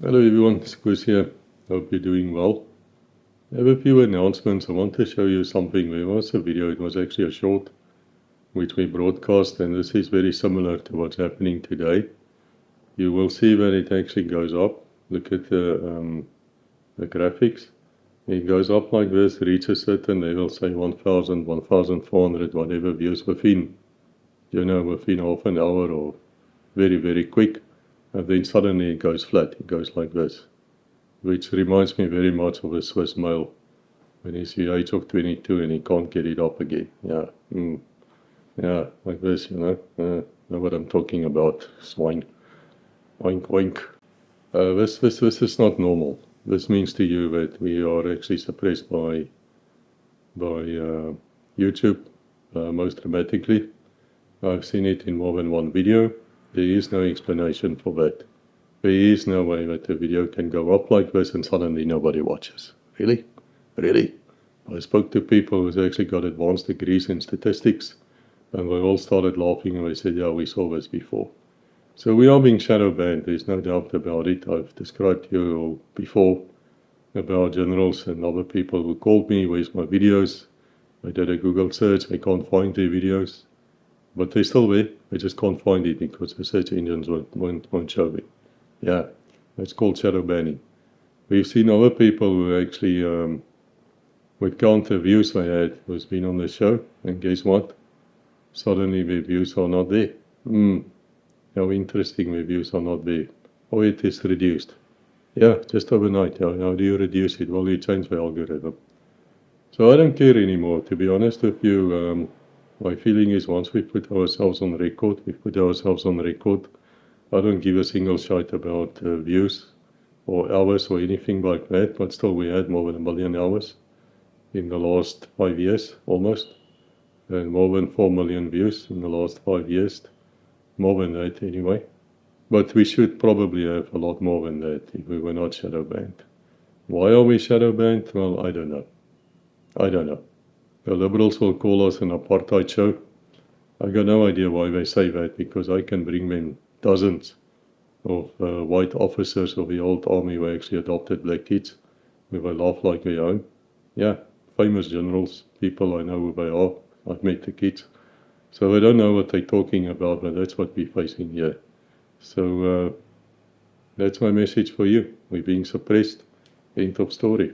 Hello everyone, Squeeze here. Hope you're doing well. I have a few announcements. I want to show you something. There was a video, it was actually a short, which we broadcast, and this is very similar to what's happening today. You will see when it actually goes up. Look at the graphics. It goes up like this, reaches certain level, say 1000, 1400, whatever views within, within half an hour or very, very quick. And then suddenly it goes flat. It goes like this, which reminds me very much of a Swiss male when he's the age of 22 and he can't get it up again. Yeah, like this, know what I'm talking about. Swine. Oink, oink. This is not normal. This means to you that we are actually suppressed by YouTube most dramatically. I've seen it in more than one video. There is no explanation for that. There is no way that the video can go up like this and suddenly nobody watches. Really? Really? I spoke to people who actually got advanced degrees in statistics, and we all started laughing and they said, yeah, we saw this before. So we are being shadow banned, there's no doubt about it. I've described to you before about generals and other people who called me, where's my videos? I did a Google search, I can't find their videos. But they're still there, I just can't find it because the search engines won't show me. Yeah, it's called shadow banning. We've seen other people who actually would count the views they had who's been on the show, and guess what? Suddenly the views are not there. How interesting, the views are not there. Oh, it is reduced. Yeah, just overnight. How do you reduce it? Well, you change the algorithm. So I don't care anymore, to be honest with you. My feeling is once we put ourselves on record, I don't give a single shit about views or hours or anything like that, but still we had more than 1 million hours in the last 5 years, almost, and more than 4 million views in the last 5 years, more than that anyway. But we should probably have a lot more than that if we were not shadow banned. Why are we shadow banned? Well, I don't know. The liberals will call us an apartheid show. I got no idea why they say that, because I can bring them dozens of white officers of the old army who actually adopted black kids, who they laugh like their own. Yeah, famous generals, people I know who they are. I've met the kids. So I don't know what they're talking about, but that's what we're facing here. So that's my message for you. We're being suppressed. End of story.